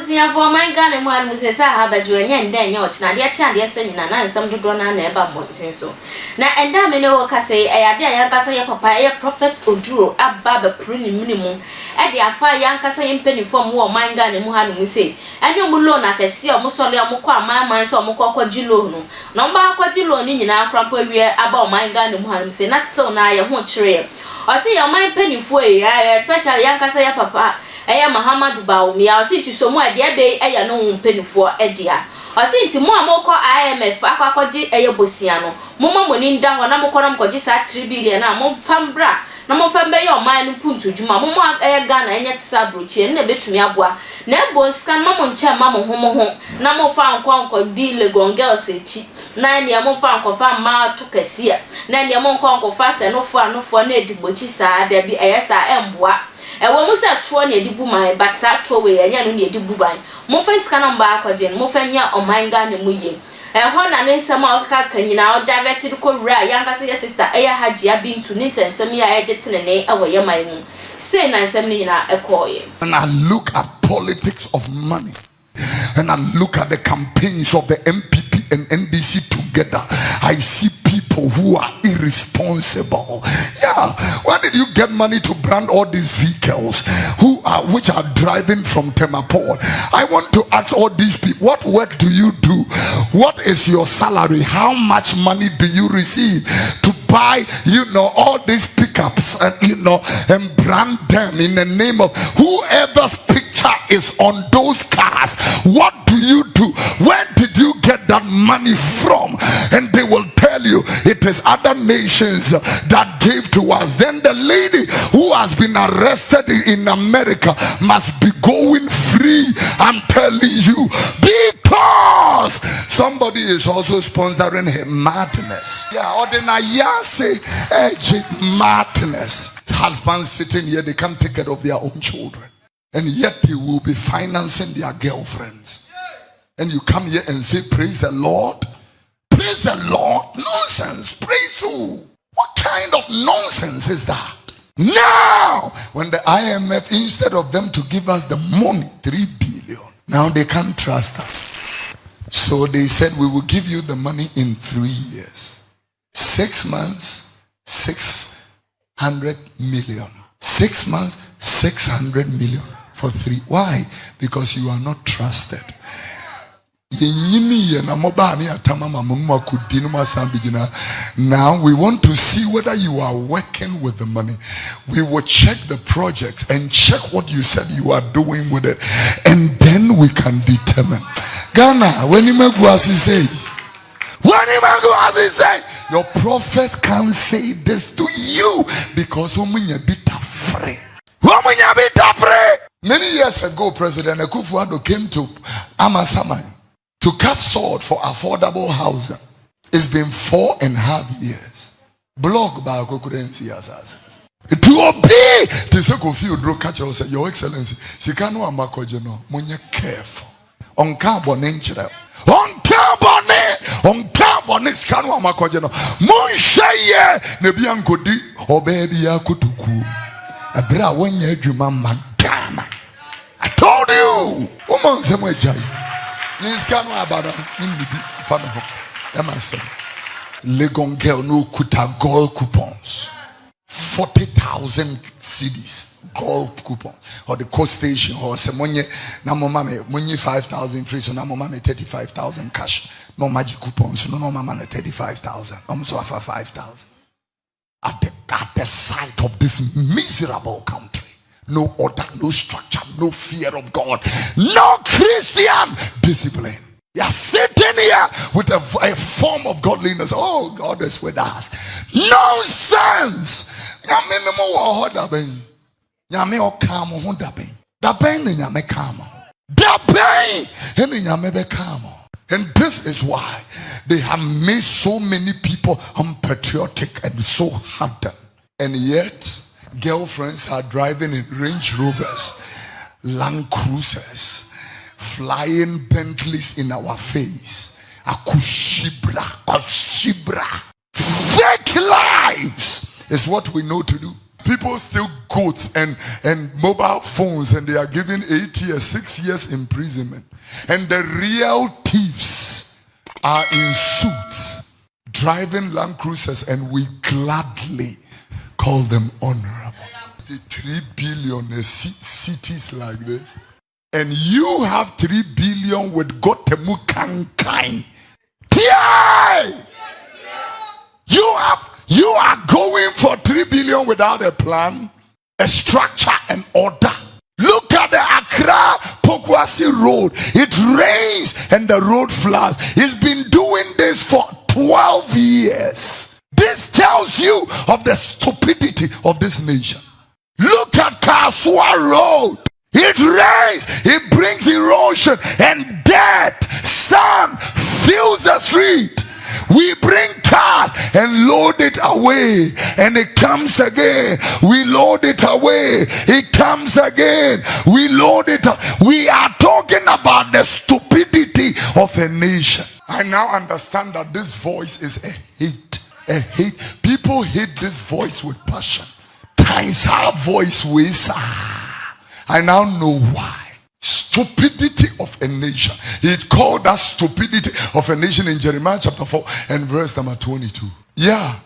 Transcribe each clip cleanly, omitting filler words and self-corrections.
busia for my gun and one was a Sahaba doing and then yacht, and the child, yes, and some to do an ever more so. Now, and damn, no, Cassay, I had Yankasa Papa, prophet Oduro, a barber pruning minimum, at the affair Yankasa in penny from war, my gun and Mohan we say, and you will learn I can see a Mussolia Mokwa, my mind from Moko Gilono, no Quadilon in our crumple about my gun and Mohan say, that's still now a whole trail. I see your mind penny for especially Yankasa Papa. Eya Muhammad Bawumia o si tu so mu ade be eya no mpenifu edia o si ti mu amoko IMF akwakoji eye bosia no mumma moni nda ho na moko na mkoji sa 3 billion na mo fambra na mo fambe ye o man no puntu djuma mumma eye Ghana enye tsa brochi na betumi aboa na ebo scan ma mo nche ma mo ho na mo fa nkonko di Legon girls echi na ne mo fa nkofa ma to kasia na ne mo nkonko fa se no fo na edibochi sa da bi eye sa emboa ewo mu se to na edibu man but sa to we anya no na edibu ban mo fa sika no ba akwaje mo fa nya omanga na mu ye ho na ne nsem a okaka kanyina o diverted ko wura yankase ye sister eya Hajia bintu ni nsem ya ejetene ne ewo ye man mu say na nsem ni nyina ekoye. And I look at politics of money and I look at the campaigns of the MPP and NDC together, I see people who are irresponsible. Yeah, where did you get money to brand all these vehicles which are driving from Temaport? I want to ask all these people, what work do you do? What is your salary? How much money do you receive to buy, all these pickups and and brand them in the name of whoever's picture is on those cars? What do you do? Where did you get that money from? And they will tell you it is other nations that gave to us. Then the lady who has been arrested in America must be going free. I'm telling you, because somebody is also sponsoring her madness. Yeah, ordinary madness. Husbands sitting here, they can't take care of their own children, and yet they will be financing their girlfriends. And you come here and say, praise the Lord. Praise the Lord. Nonsense. Praise who? What kind of nonsense is that? Now, when the IMF, instead of them to give us the money, 3 billion, now they can't trust us. So they said, we will give you the money in 3 years. 6 months, 600 million. 6 months, 600 million for 3. Why? Because you are not trusted. Now we want to see whether you are working with the money. We will check the project and check what you said you are doing with it, and then we can determine. Ghana, when you make what he say, your prophets can't say this to you because many years ago, President Kofi came to Amasaman to cast sword for affordable housing. It's been 4.5 years. Blog by Kokurency Assassins. To obey to say Kofi Oduro catch us, Your Excellency, Sikano Amakojeno, Munye careful. On carbon inchra. On carbon Sikano Amakojeno. Munshaye Nebiankodi, Obebia Kutuku. A bra when ye Juma Madana. I told you, woman Samway. Legon girl no kuta gold coupons, 40,000 CDs gold coupon, or the coast station or some money money 5,000 free, so now mama 35,000 cash, no magic coupons, no mama 35,000, almost offer 5,000 at the sight of this miserable country. No order, no structure, no fear of God, no Christian discipline. You are sitting here with a form of godliness. Oh, God is with us. Nonsense. And this is why they have made so many people unpatriotic and so hardened. And yet, girlfriends are driving in Range Rovers, Land Cruisers, flying Bentleys in our face. Akushibra. Fake lives is what we know to do. people steal goats and mobile phones, and they are given 8 years, 6 years imprisonment. And the real thieves are in suits, driving Land Cruisers, and we gladly call them honorable. The 3 billion cities like this, and you have 3 billion with Gotemu Kankai. You are going for 3 billion without a plan, a structure, and order. Look at the Accra Pokwasi Road. It rains and the road floods. He's been doing this for 12 years. This tells you of the stupidity of this nation. Look at Kasua Road. It rains, it brings erosion, and death, sand fills the street. We bring cars and load it away, and it comes again. We load it away, it comes again. We load it up. We are talking about the stupidity of a nation. I now understand that this voice is a hate. A hate. People hate this voice with passion. Times our voice ways. I now know why. Stupidity of a nation. He called that stupidity of a nation in Jeremiah chapter 4 and verse number 22. Yeah.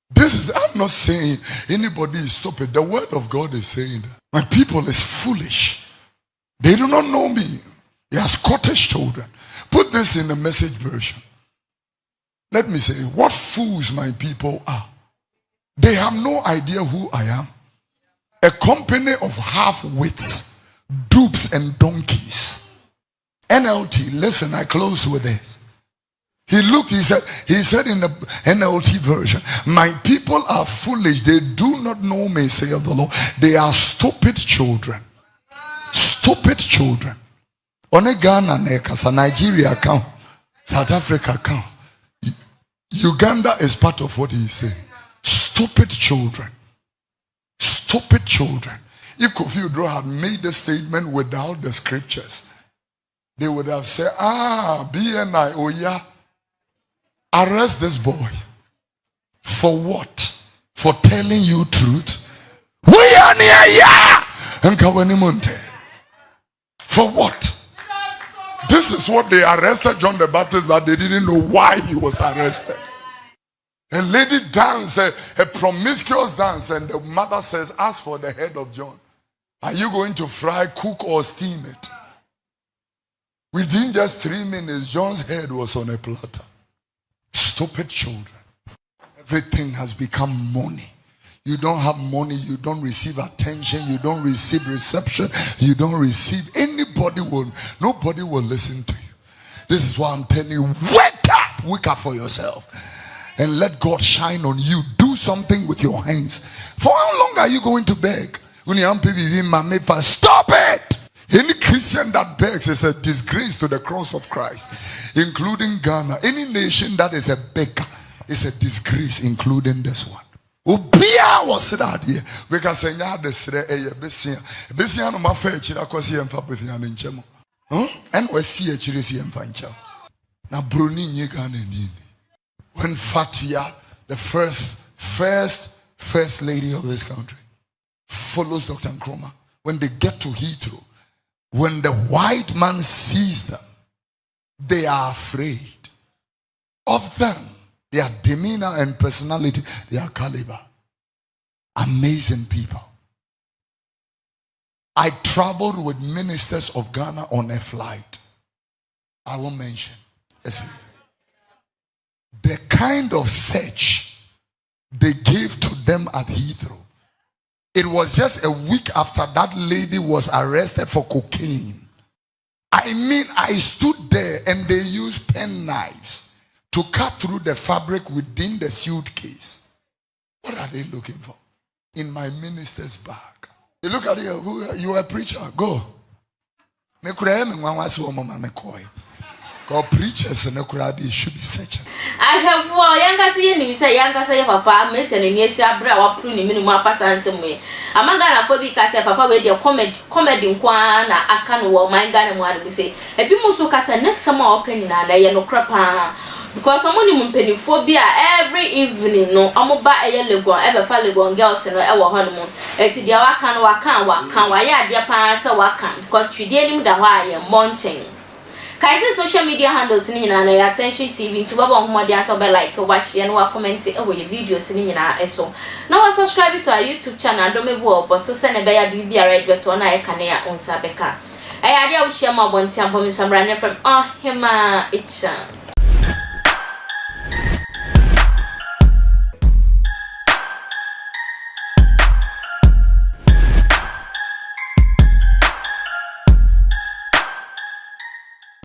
This is, I'm not saying anybody is stupid. The word of God is saying that my people is foolish. They do not know me. They are Scottish children. Put this in the Message version. Let me say, what fools my people are. They have no idea who I am. A company of half-wits, dupes, and donkeys. NLT, listen, I close with this. He said in the NLT version, my people are foolish. They do not know me, saith the Lord. They are stupid children. Stupid children. On a Ghana, Nigeria count, South Africa count. Uganda is part of what he said. Stupid children. Stupid children. If Kofi Oduro had made the statement without the scriptures, they would have said, BNI, oh yeah, arrest this boy. For what? For telling you truth? We are near ya. For what? This is what they arrested John the Baptist, but they didn't know why he was arrested. A lady danced, a promiscuous dance, and the mother says, ask for the head of John. Are you going to fry, cook, or steam it? Within just 3 minutes, John's head was on a platter. Stupid children. Everything has become money. You don't have money, you don't receive attention, you don't receive reception, you don't receive, nobody will listen to you. This is why I'm telling you, wake up for yourself. And let God shine on you. Do something with your hands. For how long are you going to beg? Stop it! Any Christian that begs is a disgrace to the cross of Christ, including Ghana. Any nation that is a beggar is a disgrace, including this one. Ubia was that here because Senya the Sre Bessia no Mafa Chirakosi and Fabian in Chemo. And we see a Chirisi and Fancha. Now Bruni Nigan and when Fatia, the first lady of this country, follows Dr. Nkrumah, when they get to Heathrow, when the white man sees them, they are afraid of them. Their demeanor and personality, their caliber. Amazing people. I traveled with ministers of Ghana on a flight. I won't mention. The kind of search they gave to them at Heathrow. It was just a week after that lady was arrested for cocaine. I mean, I stood there and they used pen knives to cut through the fabric within the suitcase. What are they looking for? In my minister's bag. You look at it, you are a preacher, go. God preachers and the should be searching. I have four younger saying, say, younger say, Papa, Miss and yes, I brought pruning minimum fast and some way. Among Ghana for because Papa with your comedy in Kwana, I can't walk my Ghana one. We say, a people so cast next summer opening and I no crap. because someone in penifobia every evening no amoba eye Legon ebe fa Legon girls no e wo honum eti dia wakan wa ya dia pa se wakan because twidie nim da ho aye monchen kaise social media handles ni nyina na ya attention tv nti baba homode aso be like wa share no wa comment e wo ye videos ni nyina eso na wa subscribe to our YouTube channel do me bu obo so se ne be ya bibia red beto na e kane ya onsa beka ayade a wo share ma bonti ampo me samra ne from hema icha